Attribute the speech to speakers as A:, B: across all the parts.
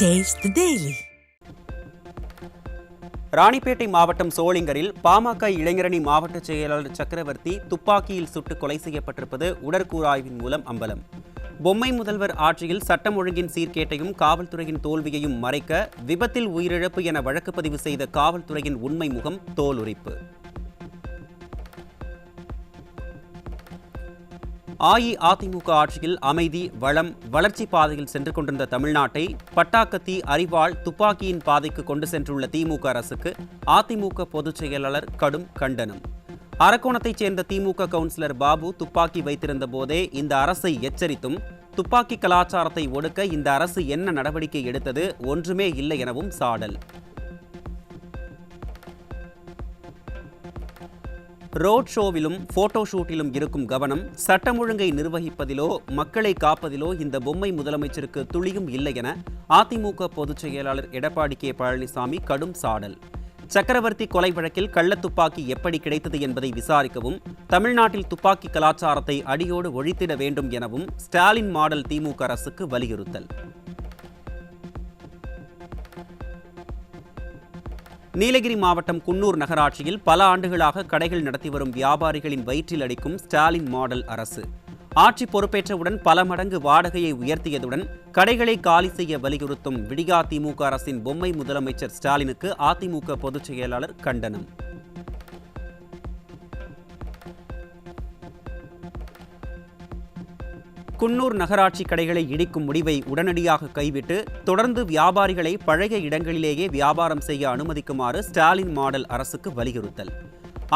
A: Taste the Daily.
B: Ranipet மாவட்டம் சோளிங்கரில் பாமக இளைஞரணி மாவட்ட செயலாளர் சக்கரவர்த்தி துப்பாக்கியில் சுட்டு கொலை செய்யப்பட்டிருப்பது உடற்கூறாய்வின் மூலம் அம்பலம். பொம்மை முதல்வர் ஆட்சியில் சட்டம் ஒழுங்கின் சீர்கேட்டையும் காவல்துறையின் தோல்வியையும் மறைக்க விபத்தில் உயிரிழப்பு என வழக்கு பதிவு செய்த காவல்துறையின் உண்மை முகம் தோலுரிப்பு. அஇஅதிமுக ஆட்சியில் அமைதி, வளம், வளர்ச்சி பாதையில் சென்று கொண்டிருந்த தமிழ்நாட்டை பட்டாக்கத்தி, அரிவாள், துப்பாக்கியின் பாதைக்கு கொண்டு சென்றுள்ள திமுக அரசுக்கு அதிமுக பொதுச் செயலாளர் கடும் கண்டனம். அரக்கோணத்தைச் சேர்ந்த திமுக கவுன்சிலர் பாபு துப்பாக்கி வைத்திருந்த போதே இந்த அரசை எச்சரித்தும் துப்பாக்கி கலாச்சாரத்தை ஒடுக்க இந்த அரசு என்ன நடவடிக்கை எடுத்தது, ஒன்றுமே இல்லை எனவும் சாடல். ரோட் ஷோவிலும் போட்டோ ஷூட்டிலும் இருக்கும் கவனம் சட்டம் ஒழுங்கை நிர்வகிப்பதிலோ மக்களை காப்பதிலோ இந்த பொம்மை முதலமைச்சருக்கு துளியும் இல்லை என அதிமுக பொதுச் செயலாளர் எடப்பாடி கே பழனிசாமி கடும் சாடல். சக்கரவர்த்தி கொலை வழக்கில் கள்ளத்துப்பாக்கி எப்படி கிடைத்தது என்பதை விசாரிக்கவும், தமிழ்நாட்டில் துப்பாக்கி கலாச்சாரத்தை அடியோடு ஒழித்திட வேண்டும் எனவும் ஸ்டாலின் மாடல் திமுக அரசுக்கு வலியுறுத்தல். நீலகிரி மாவட்டம் குன்னூர் நகராட்சியில் பல ஆண்டுகளாக கடைகள் நடத்தி வரும் வியாபாரிகளின் வயிற்றில் அடிக்கும் ஸ்டாலின் மாடல் அரசு ஆட்சி பொறுப்பேற்றவுடன் பல மடங்கு வாடகையை உயர்த்தியதுடன் கடைகளை காலி செய்ய வலியுறுத்தும் விடியா திமுக அரசின் பொம்மை முதலமைச்சர் ஸ்டாலினுக்கு அதிமுக பொதுச் செயலாளர் கண்டனம். குன்னூர் நகராட்சி கடைகளை இடிக்கும் முடிவை உடனடியாக கைவிட்டு தொடர்ந்து வியாபாரிகளை பழைய இடங்களிலேயே வியாபாரம் செய்ய அனுமதிக்குமாறு ஸ்டாலின் மாடல் அரசுக்கு வலியுறுத்தல்.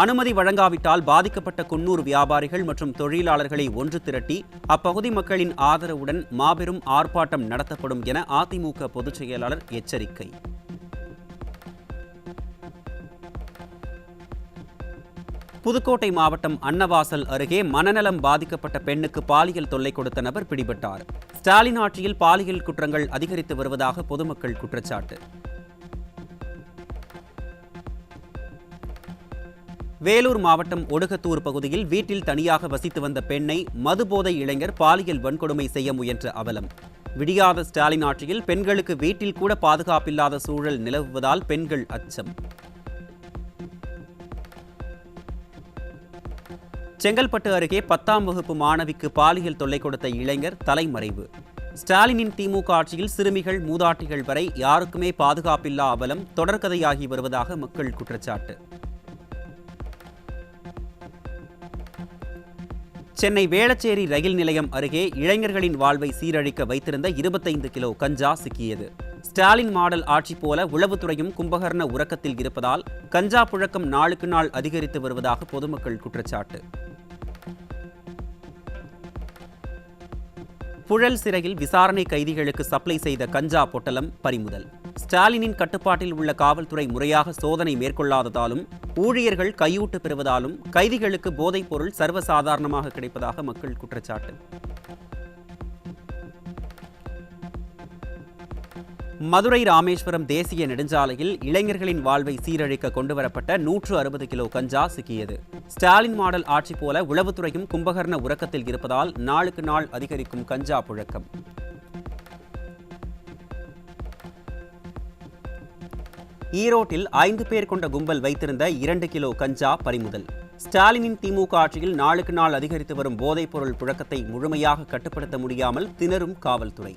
B: அனுமதி வழங்காவிட்டால் பாதிக்கப்பட்ட குன்னூர் வியாபாரிகள் மற்றும் தொழிலாளர்களை ஒன்று திரட்டி அப்பகுதி மக்களின் ஆதரவுடன் மாபெரும் ஆர்ப்பாட்டம் நடத்தப்படும் என அதிமுக பொதுச் செயலாளர் எச்சரிக்கை. புதுக்கோட்டை மாவட்டம் அன்னவாசல் அருகே மனநலம் பாதிக்கப்பட்ட பெண்ணுக்கு பாலியல் தொல்லை கொடுத்த நபர் பிடிபட்டார். ஸ்டாலின் ஆட்சியில் பாலியல் குற்றங்கள் அதிகரித்து வருவதாக பொதுமக்கள் குற்றச்சாட்டு. வேலூர் மாவட்டம் ஒடுகத்தூர் பகுதியில் வீட்டில் தனியாக வசித்து வந்த பெண்ணை மதுபோதை இளைஞர் பாலியல் வன்கொடுமை செய்ய முயன்ற அவலம். விடியாத ஸ்டாலின் ஆட்சியில் பெண்களுக்கு வீட்டில் கூட பாதுகாப்பில்லாத சூழல் நிலவுவதால் பெண்கள் அச்சம். செங்கல்பட்டு அருகே 10ஆம் வகுப்பு மாணவிக்கு பாலியல் தொல்லை கொடுத்த இளைஞர் தலைமறைவு. ஸ்டாலினின் திமுக ஆட்சியில் சிறுமிகள், மூதாட்டிகள் வரை யாருக்குமே பாதுகாப்பில்லா அவலம் தொடர்கதையாகி வருவதாக மக்கள் குற்றச்சாட்டு. சென்னை வேளச்சேரி ரயில் நிலையம் அருகே இளைஞர்களின் வாழ்வை சீரழிக்க வைத்திருந்த 25 கிலோ கஞ்சா சிக்கியது. ஸ்டாலின் மாடல் ஆட்சி போல உளவுத்துறையும் கும்பகர்ண உறக்கத்தில் இருப்பதால் கஞ்சா புழக்கம் நாளுக்கு நாள் அதிகரித்து வருவதாக பொதுமக்கள் குற்றச்சாட்டு. புழல் சிறையில் விசாரணை கைதிகளுக்கு சப்ளை செய்த கஞ்சா பொட்டலம் பறிமுதல். ஸ்டாலினின் கட்டுப்பாட்டில் உள்ள காவல்துறை முறையாக சோதனை மேற்கொள்ளாததாலும் ஊழியர்கள் கையூட்டு பெறுவதாலும் கைதிகளுக்கு போதைப் பொருள் சர்வசாதாரணமாக கிடைப்பதாக மக்கள் குற்றச்சாட்டு. மதுரை ராமேஸ்வரம் தேசிய நெடுஞ்சாலையில் இளைஞர்களின் வாழ்வை சீரழிக்க கொண்டுவரப்பட்ட 160 கிலோ கஞ்சா சிக்கியது. ஸ்டாலின் மாடல் ஆட்சி போல உளவுத்துறையும் கும்பகர்ண உறக்கத்தில் இருப்பதால் நாளுக்கு நாள் அதிகரிக்கும் கஞ்சா புழக்கம். ஈரோட்டில் 5 பேர் கொண்ட கும்பல் வைத்திருந்த 2 கிலோ கஞ்சா பறிமுதல். ஸ்டாலினின் திமுக ஆட்சியில் நாளுக்கு நாள் அதிகரித்து வரும் போதைப் பொருள் புழக்கத்தை முழுமையாக கட்டுப்படுத்த முடியாமல் திணறும் காவல்துறை.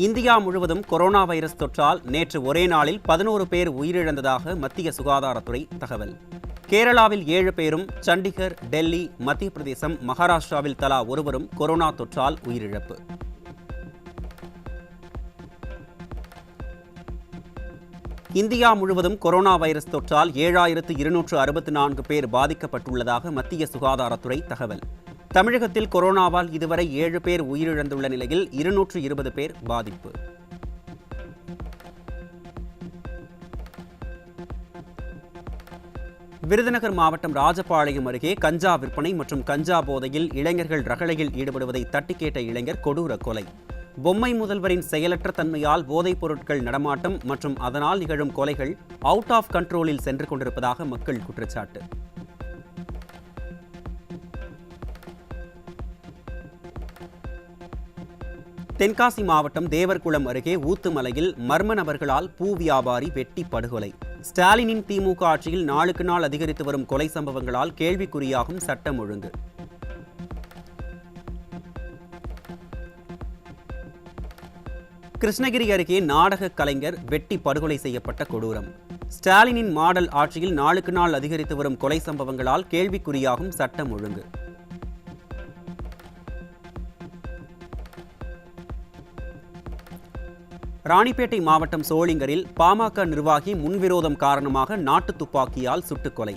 B: இந்தியா முழுவதும் கொரோனா வைரஸ் தொற்றால் நேற்று ஒரே நாளில் 11 பேர் உயிரிழந்ததாக மத்திய சுகாதாரத்துறை தகவல். கேரளாவில் 7 பேரும், சண்டிகர், டெல்லி, மத்திய பிரதேசம், மகாராஷ்டிராவில் தலா ஒருவரும் கொரோனா தொற்றால் உயிரிழப்பு. இந்தியா முழுவதும் கொரோனா வைரஸ் தொற்றால் 7264 பேர் பாதிக்கப்பட்டுள்ளதாக மத்திய சுகாதாரத்துறை தகவல். தமிழகத்தில் கொரோனாவால் இதுவரை 7 பேர் உயிரிழந்துள்ள நிலையில் 220 பேர் பாதிப்பு. விருதுநகர் மாவட்டம் ராஜபாளையம் அருகே கஞ்சா விற்பனை மற்றும் கஞ்சா போதையில் இளைஞர்கள் ரகளையில் ஈடுபடுவதை தட்டி கேட்ட இளைஞர் கொடூர கொலை. பொம்மை முதல்வரின் செயலற்ற தன்மையால் போதைப் பொருட்கள் நடமாட்டம் மற்றும் அதனால் நிகழும் கொலைகள் அவுட் ஆஃப் கண்ட்ரோலில் சென்று கொண்டிருப்பதாக மக்கள் குற்றச்சாட்டு. தென்காசி மாவட்டம் தேவர்குளம் அருகே ஊத்துமலையில் மர்ம நபர்களால் பூ வியாபாரி வெட்டி படுகொலை. ஸ்டாலினின் திமுக ஆட்சியில் நாளுக்கு நாள் அதிகரித்து வரும் கொலை சம்பவங்களால் கேள்விக்குறியாகும் சட்டம் ஒழுங்கு. கிருஷ்ணகிரி அருகே நாடக கலைஞர் வெட்டி படுகொலை செய்யப்பட்ட கொடூரம். ஸ்டாலினின் மாடல் ஆட்சியில் நாளுக்கு நாள் அதிகரித்து வரும் கொலை சம்பவங்களால் கேள்விக்குறியாகும் சட்டம் ஒழுங்கு. ராணிப்பேட்டை மாவட்டம் சோளிங்கரில் பாமக நிர்வாகி முன்விரோதம் காரணமாக நாட்டு துப்பாக்கியால் சுட்டுக்கொலை.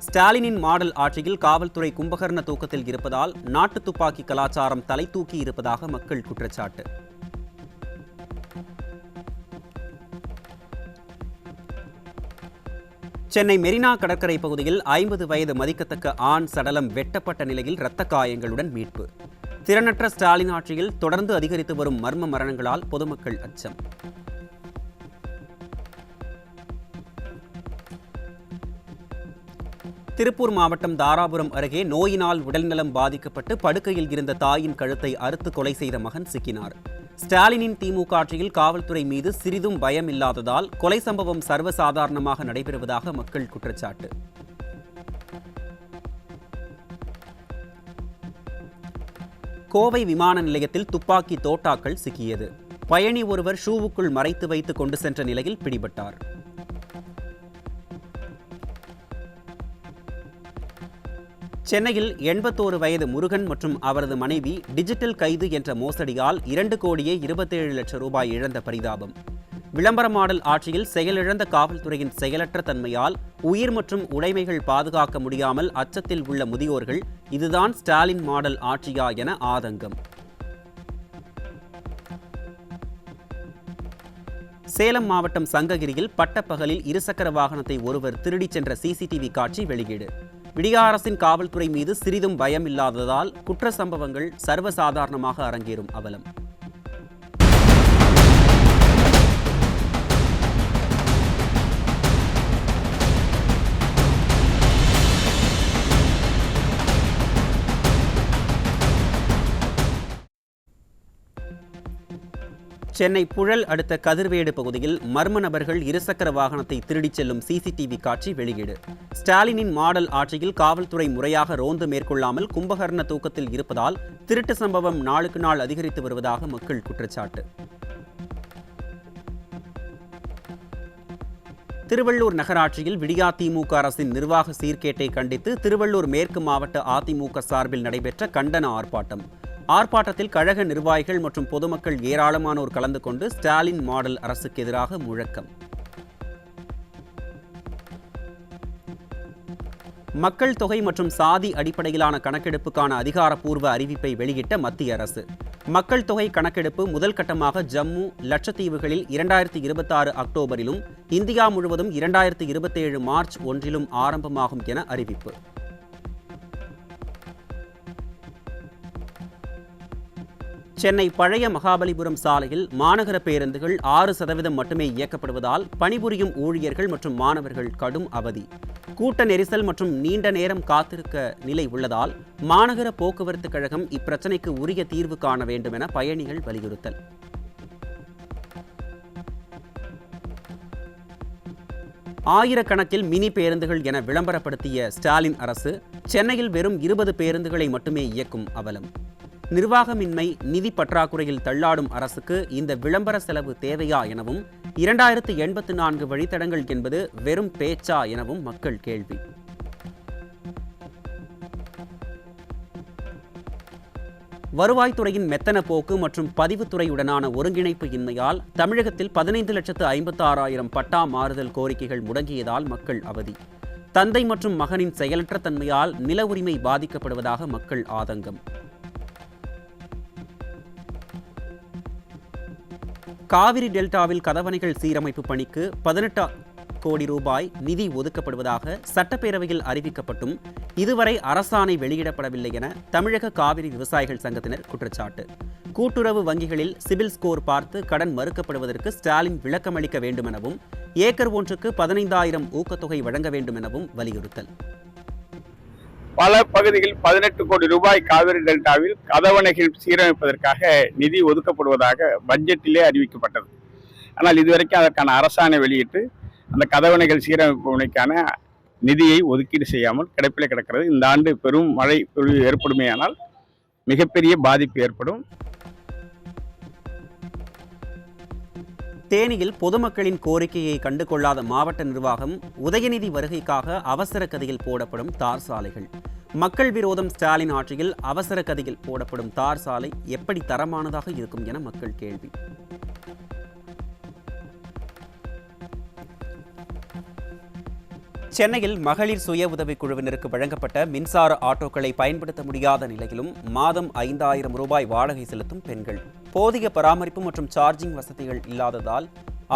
B: ஸ்டாலினின் மாடல் ஆட்சியில் காவல்துறை கும்பகர்ண தூக்கத்தில் இருப்பதால் நாட்டு துப்பாக்கி கலாச்சாரம் தலை தூக்கி இருப்பதாக மக்கள் குற்றச்சாட்டு. சென்னை மெரினா கடற்கரை பகுதியில் 50 வயது மதிக்கத்தக்க ஆண் சடலம் வெட்டப்பட்ட நிலையில் இரத்த காயங்களுடன் மீட்பு. திறனற்ற ஸ்டாலின் ஆட்சியில் தொடர்ந்து அதிகரித்து வரும் மர்ம மரணங்களால் பொதுமக்கள் அச்சம். திருப்பூர் மாவட்டம் தாராபுரம் அருகே நோயினால் உடல்நலம் பாதிக்கப்பட்டு படுக்கையில் இருந்த தாயின் கழுத்தை அறுத்து கொலை செய்த மகன் சிக்கினார். ஸ்டாலினின் திமுக ஆட்சியில் காவல்துறை மீது சிறிதும் பயம் இல்லாததால் கொலை சம்பவம் சர்வசாதாரணமாக நடைபெறுவதாக மக்கள் குற்றச்சாட்டு. கோவை விமான நிலையத்தில் துப்பாக்கி தோட்டாக்கள் சிக்கியது. பயணி ஒருவர் ஷூவுக்குள் மறைத்து வைத்து கொண்டு சென்ற நிலையில் பிடிபட்டார். சென்னையில் 81 வயது முருகன் மற்றும் அவரது மனைவி டிஜிட்டல் கைது என்ற மோசடியால் 2,27,00,000 ரூபாய் இழந்த பரிதாபம். விளம்பர மாடல் ஆட்சியில் செயலிழந்த காவல்துறையின் செயலற்ற தன்மையால் உயிர் மற்றும் உடைமைகள் பாதுகாக்க முடியாமல் அச்சத்தில் உள்ள முதியோர்கள் இதுதான் ஸ்டாலின் மாடல் ஆட்சியா என ஆதங்கம். சேலம் மாவட்டம் சங்ககிரியில் பட்டப்பகலில் இருசக்கர வாகனத்தை ஒருவர் திருடிச் சென்ற சிசிடிவி காட்சி வெளியீடு. விடிய அரசின் காவல்துறை மீது சிறிதும் பயம் இல்லாததால் குற்ற சம்பவங்கள் சர்வசாதாரணமாக அரங்கேறும் அவலம். சென்னை புழல் அடுத்த கதிர்வேடு பகுதியில் மர்ம நபர்கள் இருசக்கர வாகனத்தை திருடிச் செல்லும் சிசிடிவி காட்சி வெளியீடு. ஸ்டாலினின் மாடல் ஆட்சியில் காவல்துறை முறையாக ரோந்து மேற்கொள்ளாமல் கும்பகர்ண தூக்கத்தில் இருப்பதால் திருட்டு சம்பவம் நாளுக்கு நாள் அதிகரித்து வருவதாக மக்கள் குற்றச்சாட்டு. திருவள்ளூர் நகராட்சியில் விடியா திமுக அரசின் நிர்வாக சீர்கேட்டை கண்டித்து திருவள்ளூர் மேற்கு மாவட்ட அதிமுக சார்பில் நடைபெற்ற கண்டன ஆர்ப்பாட்டம். ஆர்ப்பாட்டத்தில் கழக நிர்வாகிகள் மற்றும் பொதுமக்கள் ஏராளமானோர் கலந்து கொண்டு ஸ்டாலின் மாடல் அரசுக்கு எதிராக முழக்கம். மக்கள் தொகை மற்றும் சாதி அடிப்படையிலான கணக்கெடுப்புக்கான அதிகாரப்பூர்வ அறிவிப்பை வெளியிட்ட மத்திய அரசு. மக்கள் தொகை கணக்கெடுப்பு முதல் கட்டமாக ஜம்மு, லட்சத்தீவுகளில் 2026 அக்டோபரிலும் இந்தியா முழுவதும் 2027 மார்ச் 1 ஆரம்பமாகும் என அறிவிப்பு. சென்னை பழைய மகாபலிபுரம் சாலையில் மாநகர பேருந்துகள் 6% மட்டுமே இயக்கப்படுவதால் பணிபுரியும் ஊழியர்கள் மற்றும் மாணவர்கள் கடும் அவதி. கூட்ட நெரிசல் மற்றும் நீண்ட நேரம் காத்திருக்க நிலை உள்ளதால் மாநகர போக்குவரத்து கழகம் இப்பிரச்சினைக்கு உரிய தீர்வு காண வேண்டும் என பயணிகள் வலியுறுத்தல். ஆயிரக்கணக்கில் மினி பேருந்துகள் என விளம்பரப்படுத்திய ஸ்டாலின் அரசு சென்னையில் வெறும் 20 பேருந்துகளை மட்டுமே இயக்கும் அவலம். நிர்வாகமின்மை, நிதி பற்றாக்குறையில் தள்ளாடும் அரசுக்கு இந்த விளம்பர செலவு தேவையா எனவும் 2084 வழித்தடங்கள் என்பது வெறும் பேச்சா எனவும் மக்கள் கேள்வி. வருவாய்த்துறையின் மெத்தன போக்கு மற்றும் பதிவுத்துறையுடனான ஒருங்கிணைப்பு இன்மையால் தமிழகத்தில் 15,56,000 பட்டா மாறுதல் கோரிக்கைகள் முடங்கியதால் மக்கள் அவதி. தந்தை மற்றும் மகனின் செயலற்ற தன்மையால் நில உரிமை பாதிக்கப்படுவதாக மக்கள் ஆதங்கம். காவிரி டெல்டாவில் கதவணைகள் சீரமைப்பு பணிக்கு 18 கோடி ரூபாய் நிதி ஒதுக்கப்படுவதாக சட்டப்பேரவையில் அறிவிக்கப்பட்டும் இதுவரை அரசாணை வெளியிடப்படவில்லை என தமிழக காவிரி விவசாயிகள் சங்கத்தினர் குற்றச்சாட்டு. கூட்டுறவு வங்கிகளில் சிபில் ஸ்கோர் பார்த்து கடன் மறுக்கப்படுவதற்கு ஸ்டாலின் விளக்கமளிக்க வேண்டும் எனவும் ஏக்கர் ஒன்றுக்கு 15,000 ஊக்கத்தொகை வழங்க வேண்டும் எனவும் வலியுறுத்தல்.
A: பல பகுதிகளில் 18 கோடி ரூபாய் காவிரி டெல்டாவில் கதவணைகள் சீரமைப்பதற்காக நிதி ஒதுக்கப்படுவதாக பட்ஜெட்டிலே அறிவிக்கப்பட்டது. ஆனால் இதுவரைக்கும் அதற்கான அரசாணை வெளியிட்டு அந்த கதவணைகள் சீரமைப்பு பணிக்கான நிதியை ஒதுக்கீடு செய்யாமல் கிடப்பிலே கிடக்கிறது. இந்த ஆண்டு பெரும் மழை பொழிவு ஏற்படுமேயானால் மிகப்பெரிய பாதிப்பு ஏற்படும்.
B: தேனியில் பொதுமக்களின் கோரிக்கையை கண்டுகொள்ளாத மாவட்ட நிர்வாகம் உதயநிதி வருகைக்காக அவசர கதியில் போடப்படும் தார் சாலைகள். மக்கள் விரோதம் ஸ்டாலின் ஆட்சியில் அவசர கதியில் போடப்படும் தார் சாலை எப்படி தரமானதாக இருக்கும் என மக்கள் கேள்வி. சென்னையில் மகளிர் சுய உதவிக் குழுவினருக்கு வழங்கப்பட்ட மின்சார ஆட்டோக்களை பயன்படுத்த முடியாத நிலையிலும் மாதம் 5000 ரூபாய் வாடகை செலுத்தும் பெண்கள். போதிய பராமரிப்பு மற்றும் சார்ஜிங் வசதிகள் இல்லாததால்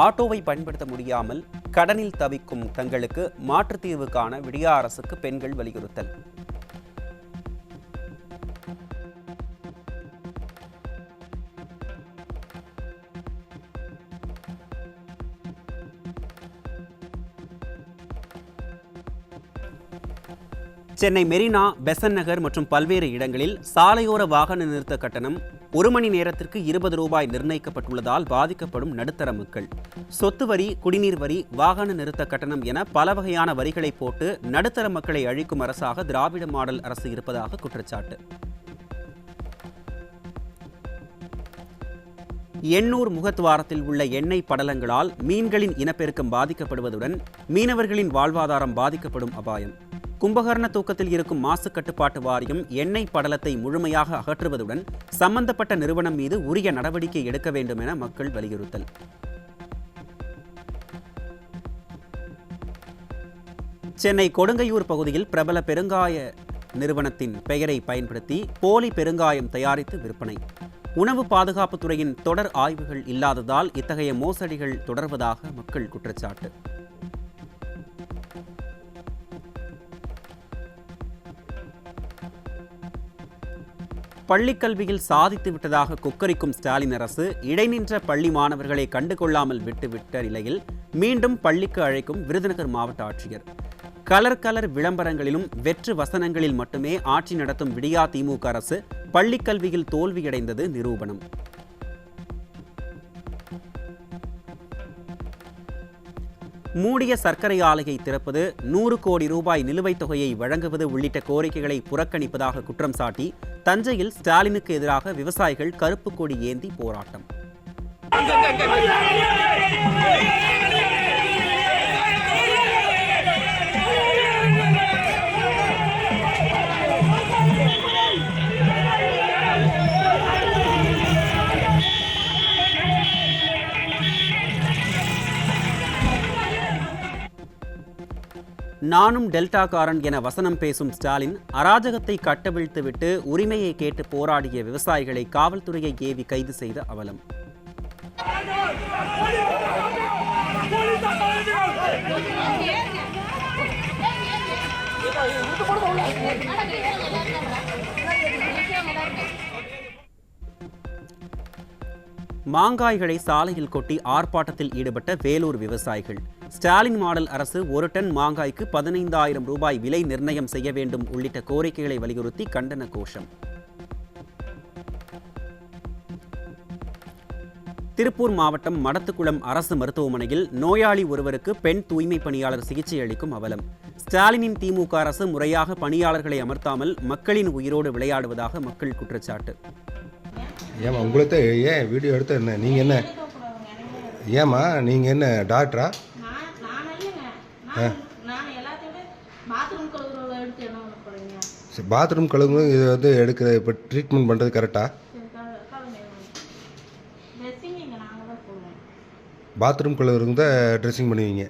B: ஆட்டோவை பயன்படுத்த முடியாமல் கடனில் தவிக்கும் தங்களுக்கு மாற்றுத் தீர்வு காண விடிய அரசுக்கு பெண்கள் வலியுறுத்தல். சென்னை மெரினா, பெசன் நகர் மற்றும் பல்வேறு இடங்களில் சாலையோர வாகன நிறுத்த கட்டணம் 1 மணி நேரத்திற்கு 20 ரூபாய் நிர்ணயிக்கப்பட்டுள்ளதால் பாதிக்கப்படும் நடுத்தர மக்கள். சொத்து வரி, குடிநீர் வரி, வாகன நிறுத்த கட்டணம் என பல வகையான வரிகளை போட்டு நடுத்தர மக்களை அழிக்கும் அரசாக திராவிட மாடல் அரசு இருப்பதாக குற்றச்சாட்டு. எண்ணூர் முகத்துவாரத்தில் உள்ள எண்ணெய் படலங்களால் மீன்களின் இனப்பெருக்கம் பாதிக்கப்படுவதுடன் மீனவர்களின் வாழ்வாதாரம் பாதிக்கப்படும் அபாயம். கும்பகர்ண தூக்கத்தில் இருக்கும் மாசு கட்டுப்பாட்டு வாரியம் எண்ணெய் படலத்தை முழுமையாக அகற்றுவதுடன் சம்பந்தப்பட்ட நிறுவனம் மீது உரிய நடவடிக்கை எடுக்க வேண்டும் என மக்கள் வலியுறுத்தல். சென்னை கொடுங்கையூர் பகுதியில் பிரபல பெருங்காய நிறுவனத்தின் பெயரை பயன்படுத்தி போலி பெருங்காயம் தயாரித்து விற்பனை. உணவு பாதுகாப்புத் துறையின் தொடர் ஆய்வுகள் இல்லாததால் இத்தகைய மோசடிகள் தொடர்வதாக மக்கள் குற்றச்சாட்டு. பள்ளிக்கல்வியில் சாதித்து விட்டதாக கொக்கரிக்கும் ஸ்டாலின் அரசு இடைநின்ற பள்ளி மாணவர்களை கண்டுகொள்ளாமல் விட்டுவிட்ட நிலையில் மீண்டும் பள்ளிக்கு அழைக்கும் விருதுநகர் மாவட்ட ஆட்சியர். கலர் விளம்பரங்களிலும் வெற்று வசனங்களில் மட்டுமே ஆட்சி நடத்தும் விடியா திமுக அரசு பள்ளிக்கல்வியில் தோல்வியடைந்தது நிரூபணம். மூடிய சர்க்கரை ஆலையை திறப்பது, 100 கோடி ரூபாய் நிலுவைத் தொகையை வழங்குவது உள்ளிட்ட கோரிக்கைகளை புறக்கணிப்பதாக குற்றம் சாட்டி தஞ்சையில் ஸ்டாலினுக்கு எதிராக விவசாயிகள் கருப்பு கொடி ஏந்தி போராட்டம். நானும் டெல்டாக்காரன் என வசனம் பேசும் ஸ்டாலின் அராஜகத்தை கட்டவிழ்த்துவிட்டு உரிமையை கேட்டு போராடிய விவசாயிகளை காவல்துறையை ஏவி கைது செய்த அவலம். மாங்காய்களை சாலையில் கொட்டி ஆர்ப்பாட்டத்தில் ஈடுபட்ட வேலூர் விவசாயிகள். ஸ்டாலின் மாடல் அரசு 1 டன் மாங்காய்க்கு 15000 ரூபாய் விலை நிர்ணயம் செய்ய வேண்டும் உள்ளிட்ட கோரிக்கைகளை வலியுறுத்தி கண்டன கோஷம். திருப்பூர் மாவட்டம் மடத்துக்குளம் அரசு மருத்துவமனையில் நோயாளி ஒருவருக்கு பெண் தூய்மை பணியாளர் சிகிச்சை அளிக்கும் அவலம். ஸ்டாலினின் திமுக அரசு முறையாக பணியாளர்களை அமர்த்தாமல் மக்களின் உயிரோடு விளையாடுவதாக மக்கள் குற்றச்சாட்டு.
C: ஏமா உங்களுக்கு ஏன் வீடியோ எடுத்து என்ன நீங்கள் என்ன ஏமா நீங்கள் என்ன டாக்டரா? பாத்ரூம் கழுவுங்க, இது வந்து எடுக்கிற இப்போ ட்ரீட்மெண்ட் பண்ணுறது கரெக்டா? பாத்ரூம் கழுவுறவங்க தான் ட்ரெஸ்ஸிங் பண்ணுவீங்க.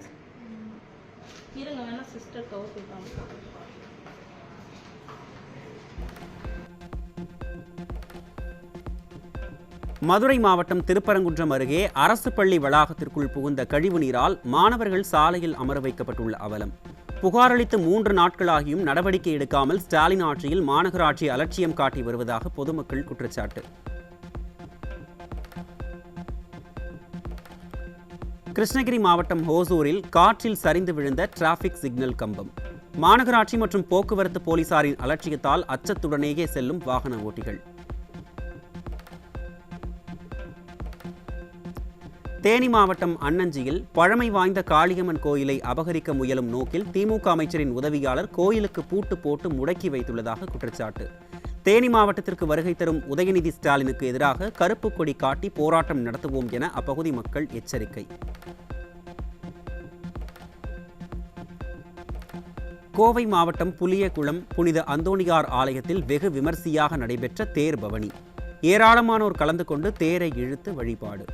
B: மதுரை மாவட்டம் திருப்பரங்குன்றம் அருகே அரசு பள்ளி வளாகத்திற்குள் புகுந்த கழிவு நீரால் மாணவர்கள் சாலையில் அமர வைக்கப்பட்டுள்ள அவலம். புகார் அளித்து 3 நாட்களாகியும் நடவடிக்கை எடுக்காமல் ஸ்டாலின் ஆட்சியில் மாநகராட்சி அலட்சியம் காட்டி வருவதாக பொதுமக்கள் குற்றச்சாட்டு. கிருஷ்ணகிரி மாவட்டம் ஹோசூரில் காற்றில் சரிந்து விழுந்த டிராபிக் சிக்னல் கம்பம். மாநகராட்சி மற்றும் போக்குவரத்து போலீசாரின் அலட்சியத்தால் அச்சத்துடனேயே செல்லும் வாகன ஓட்டிகள். தேனி மாவட்டம் அன்னஞ்சியில் பழமை வாய்ந்த காளியம்மன் கோயிலை அபகரிக்க முயலும் நோக்கில் திமுக அமைச்சரின் உதவியாளர் கோயிலுக்கு பூட்டு போட்டு முடக்கி வைத்துள்ளதாக குற்றச்சாட்டு. தேனி மாவட்டத்திற்கு வருகை தரும் உதயநிதி ஸ்டாலினுக்கு எதிராக கருப்பு கொடி காட்டி போராட்டம் நடத்துவோம் என அப்பகுதி மக்கள் எச்சரிக்கை. கோவை மாவட்டம் புலியகுளம் புனித அந்தோணியார் ஆலயத்தில் வெகு விமர்சையாக நடைபெற்ற தேர் பவனி. ஏராளமானோர் கலந்து கொண்டு தேரை இழுத்து வழிபாடு.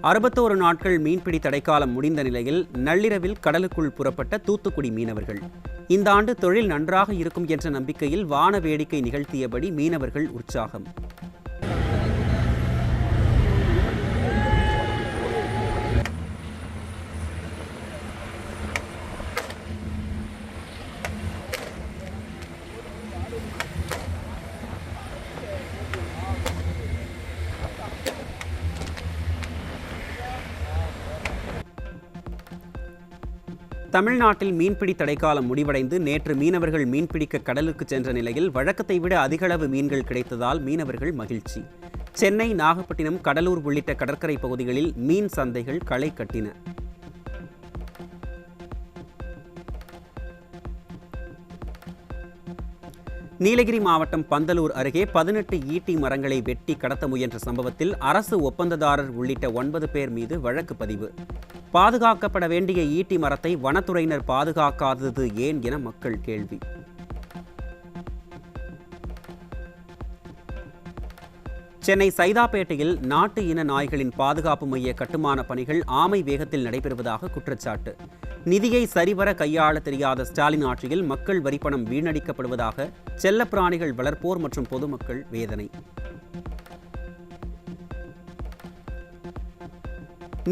B: அறுபத்தோரு நாட்கள் மீன்பிடி தடைக்காலம் முடிந்த நிலையில் நள்ளிரவில் கடலுக்குள் புறப்பட்ட தூத்துக்குடி மீனவர்கள். இந்த ஆண்டு தொழில் நன்றாக இருக்கும் என்ற நம்பிக்கையில் வான வேடிக்கை நிகழ்த்தியபடி மீனவர்கள் உற்சாகம். தமிழ்நாட்டில் மீன்பிடி தடைக்காலம் முடிவடைந்து நேற்று மீனவர்கள் மீன்பிடிக்க கடலுக்கு சென்ற நிலையில் வழக்கத்தை விட அதிகளவு மீன்கள் கிடைத்ததால் மீனவர்கள் மகிழ்ச்சி. சென்னை, நாகப்பட்டினம், கடலூர் உள்ளிட்ட கடற்கரை பகுதிகளில் மீன் சந்தைகள் களை கட்டின. நீலகிரி மாவட்டம் பந்தலூர் அருகே 18 ஈட்டி மரங்களை வெட்டி கடத்த முயன்ற சம்பவத்தில் அரசு ஒப்பந்ததாரர் உள்ளிட்ட 9 பேர் மீது வழக்கு பதிவு. பாதுகாக்கப்பட வேண்டிய ஈட்டி மரத்தை வனத்துறையினர் பாதுகாக்காதது ஏன் என மக்கள் கேள்வி. சென்னை சைதாப்பேட்டையில் நாட்டு இன நாய்களின் பாதுகாப்பு மைய கட்டுமான பணிகள் ஆமை வேகத்தில் நடைபெறுவதாக குற்றச்சாட்டு. நிதியை சரிவர கையாள தெரியாத ஸ்டாலின் ஆட்சியில் மக்கள் வரிப்பணம் வீணடிக்கப்படுவதாக செல்லப்பிராணிகள் வளர்ப்போர் மற்றும் பொதுமக்கள் வேதனை.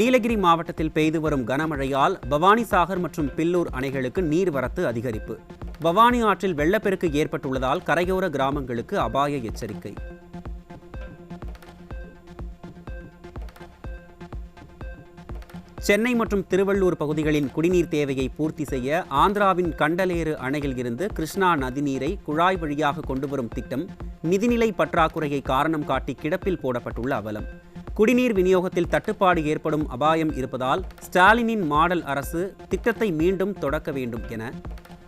B: நீலகிரி மாவட்டத்தில் பெய்து வரும் கனமழையால் பவானிசாகர் மற்றும் பில்லூர் அணைகளுக்கு நீர்வரத்து அதிகரிப்பு. பவானி ஆற்றில் வெள்ளப்பெருக்கு ஏற்பட்டுள்ளதால் கரையோர கிராமங்களுக்கு அபாய எச்சரிக்கை. சென்னை மற்றும் திருவள்ளூர் பகுதிகளின் குடிநீர் தேவையை பூர்த்தி செய்ய ஆந்திராவின் கண்டலேறு அணையில் இருந்து கிருஷ்ணா நதிநீரை குழாய் வழியாக கொண்டுவரும் திட்டம் நிதிநிலை பற்றாக்குறையை காரணம் காட்டி கிடப்பில் போடப்பட்டுள்ள அவலம். குடிநீர் விநியோகத்தில் தட்டுப்பாடு ஏற்படும் அபாயம் இருப்பதால் ஸ்டாலினின் மாடல் அரசு திட்டத்தை மீண்டும் தொடக்க வேண்டும் என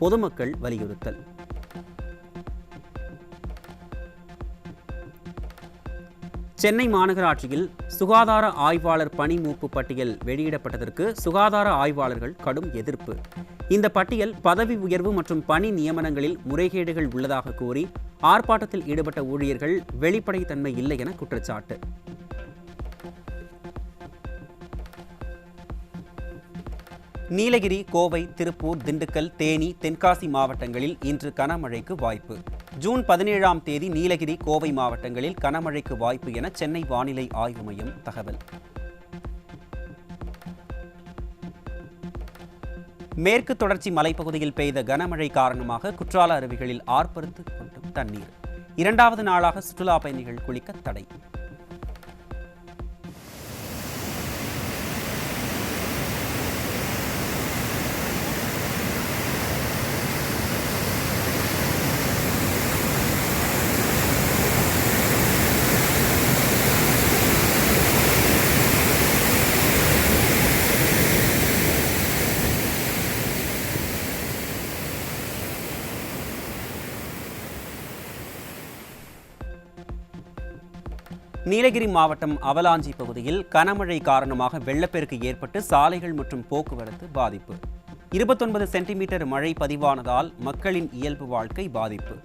B: பொதுமக்கள் வலியுறுத்தல். சென்னை மாநகராட்சியில் சுகாதார ஆய்வாளர் பணி மூப்பு பட்டியல் வெளியிடப்பட்டதற்கு சுகாதார ஆய்வாளர்கள் கடும் எதிர்ப்பு. இந்த பட்டியல் பதவி உயர்வு மற்றும் பணி நியமனங்களில் முறைகேடுகள் உள்ளதாக கூறி ஆர்ப்பாட்டத்தில் ஈடுபட்ட ஊழியர்கள் வெளிப்படைத்தன்மை இல்லை என குற்றச்சாட்டு. நீலகிரி, கோவை, திருப்பூர், திண்டுக்கல், தேனி, தென்காசி மாவட்டங்களில் இன்று கனமழைக்கு வாய்ப்பு. ஜூன் 17ஆம் தேதி நீலகிரி, கோவை மாவட்டங்களில் கனமழைக்கு வாய்ப்பு என சென்னை வானிலை ஆய்வு மையம் தகவல். மேற்கு தொடர்ச்சி மலைப்பகுதியில் பெய்த கனமழை காரணமாக குற்றால அருவிகளில் ஆர்ப்பரித்து கொண்டும் தண்ணீர். 2வது நாளாக சுற்றுலா பயணிகள் குளிக்க தடை. நீலகிரி மாவட்டம் அவலாஞ்சி பகுதியில் கனமழை காரணமாக வெள்ளப்பெருக்கு ஏற்பட்டு சாலைகள் மற்றும் போக்குவரத்து பாதிப்பு. 29 சென்டிமீட்டர் மழை பதிவானதால் மக்களின் இயல்பு வாழ்க்கை பாதிப்பு.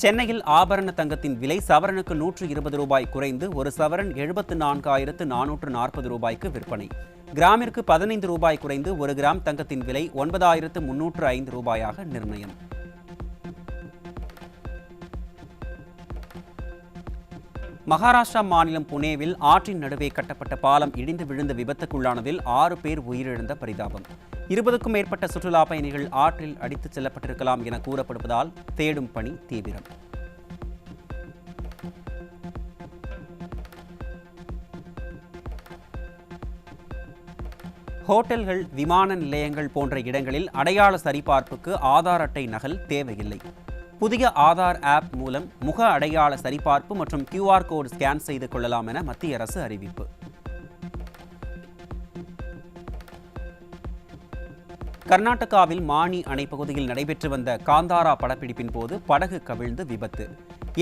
B: சென்னையில் ஆபரண தங்கத்தின் விலை சவரனுக்கு 120 ரூபாய் குறைந்து ஒரு சவரன் 74,440 ரூபாய்க்கு விற்பனை. கிராமிற்கு 15 ரூபாய் குறைந்து 1 கிராம் தங்கத்தின் விலை 9,305 ரூபாயாக நிர்ணயம். மகாராஷ்டிரா மாநிலம் புனேவில் ஆற்றின் நடுவே கட்டப்பட்ட பாலம் இடிந்து விழுந்த விபத்துக்குள்ளானதில் 6 பேர் உயிரிழந்த பரிதாபம். 20க்கும் மேற்பட்ட சுற்றுலா பயணிகள் ஆற்றில் அடித்துச் செல்லப்பட்டிருக்கலாம் என கூறப்படுவதால் தேடும் பணி தீவிரம். ஹோட்டல்கள், விமான நிலையங்கள் போன்ற இடங்களில் அடையாள சரிபார்ப்புக்கு ஆதார் அட்டை நகல் தேவையில்லை. புதிய ஆதார் ஆப் மூலம் முக அடையாள சரிபார்ப்பு மற்றும் QR கோடு ஸ்கேன் செய்து கொள்ளலாம் என மத்திய அரசு அறிவிப்பு. கர்நாடகாவில் மானி அணை பகுதியில் நடைபெற்று வந்த காந்தாரா படப்பிடிப்பின் போது படகு கவிழ்ந்து விபத்து.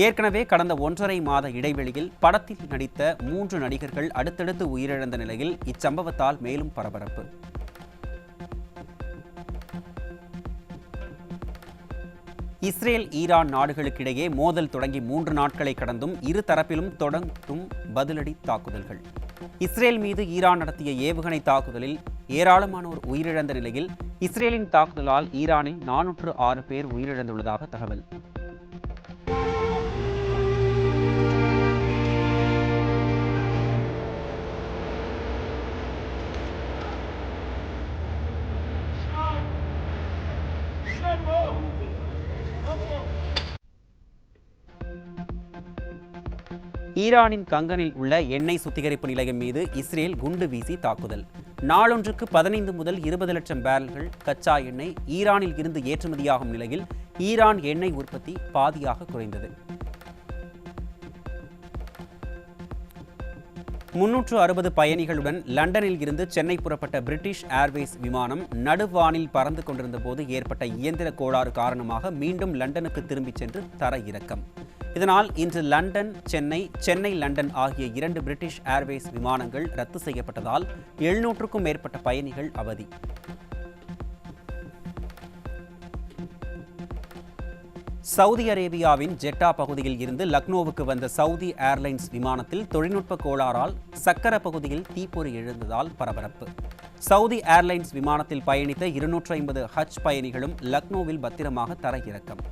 B: ஏற்கனவே கடந்த 1.5 மாத இடைவெளியில் படத்தில் நடித்த 3 நடிகர்கள் அடுத்தடுத்து உயிரிழந்த நிலையில் இச்சம்பவத்தால் மேலும் பரபரப்பு. இஸ்ரேல், ஈரான் நாடுகளுக்கிடையே மோதல் தொடங்கி 3 நாட்களை கடந்தும் இரு தரப்பிலும் தொடங்கும் பதிலடி தாக்குதல்கள். இஸ்ரேல் மீது ஈரான் நடத்திய ஏவுகணை தாக்குதலில் ஏராளமானோர் உயிரிழந்த நிலையில் இஸ்ரேலின் தாக்குதலால் ஈரானில் 406 பேர் உயிரிழந்துள்ளதாக தகவல். ஈரானின் கங்கனில் உள்ள எண்ணெய் சுத்திகரிப்பு நிலையம் மீது இஸ்ரேல் குண்டு வீசி தாக்குதல். நாளொன்றுக்கு 15 முதல் 20 லட்சம் பேரல்கள் கச்சா எண்ணெய் ஈரானில் இருந்து ஏற்றுமதியாகும் நிலையில் ஈரான் எண்ணெய் உற்பத்தி பாதியாக குறைந்தது. 360 பயணிகளுடன் லண்டனில் இருந்து சென்னை புறப்பட்ட பிரிட்டிஷ் ஏர்வேஸ் விமானம் நடுவானில் பறந்து கொண்டிருந்த போது ஏற்பட்ட இயந்திர கோளாறு காரணமாக மீண்டும் லண்டனுக்கு திரும்பிச் சென்று தரையிறக்கம். இதனால் இன்று லண்டன் சென்னை லண்டன் ஆகிய 2 பிரிட்டிஷ் ஏர்வேஸ் விமானங்கள் ரத்து செய்யப்பட்டதால் 700க்கும் மேற்பட்ட பயணிகள் அவதி. சவுதி அரேபியாவின் ஜெட்டா பகுதியில் இருந்து லக்னோவுக்கு வந்த சவுதி ஏர்லைன்ஸ் விமானத்தில் தொழில்நுட்ப கோளாறால் சக்கர பகுதியில் தீப்பொறி எழுந்ததால் பரபரப்பு. சவுதி ஏர்லைன்ஸ் விமானத்தில் பயணித்த 250 ஹஜ் பயணிகளும் லக்னோவில் பத்திரமாக தரையிறக்கம்.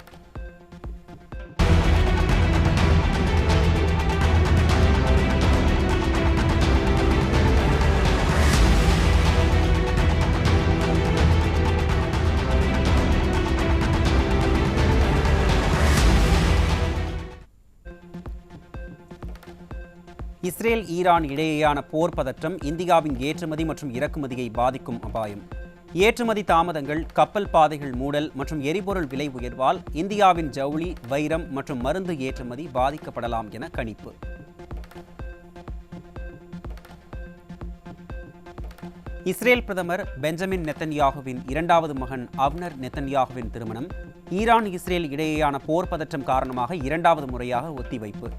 B: இஸ்ரேல், ஈரான் இடையேயான போர் பதற்றம் இந்தியாவின் ஏற்றுமதி மற்றும் இறக்குமதியை பாதிக்கும் அபாயம். ஏற்றுமதி தாமதங்கள், கப்பல் பாதைகள் மூடல் மற்றும் எரிபொருள் விலை உயர்வால் இந்தியாவின் ஜவுளி, வைரம் மற்றும் மருந்து ஏற்றுமதி பாதிக்கப்படலாம் என கணிப்பு. இஸ்ரேல் பிரதமர் பெஞ்சமின் நெத்தன்யாகுவின் 2வது மகன் அவ்னர் நெத்தன்யாகுவின் திருமணம் ஈரான், இஸ்ரேல் இடையேயான போர் பதற்றம் காரணமாக 2வது முறையாக ஒத்திவைப்பு.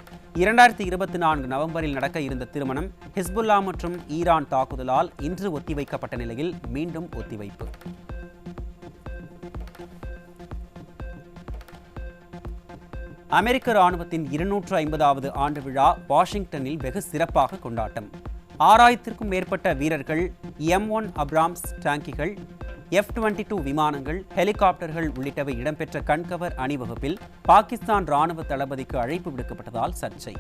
B: 2024 நவம்பரில் நடக்க இருந்த திருமணம் ஹிஸ்புல்லா மற்றும் ஈரான் தாக்குதலால் இன்று ஒத்திவைக்கப்பட்ட நிலையில் மீண்டும் ஒத்திவைப்பு. அமெரிக்க ராணுவத்தின் 250வது ஆண்டு விழா வாஷிங்டனில் வெகு சிறப்பாக கொண்டாட்டம். 6000க்கும் மேற்பட்ட வீரர்கள், M1 அப்ராம்ஸ் டாங்கிகள், F-22 விமானங்கள், ஹெலிகாப்டர்கள் உள்ளிட்டவை இடம்பெற்ற கண்கவர் அணிவகுப்பில் பாகிஸ்தான் ராணுவ தளபதிக்கு அழைப்பு விடுக்கப்பட்டதால் சர்ச்சை.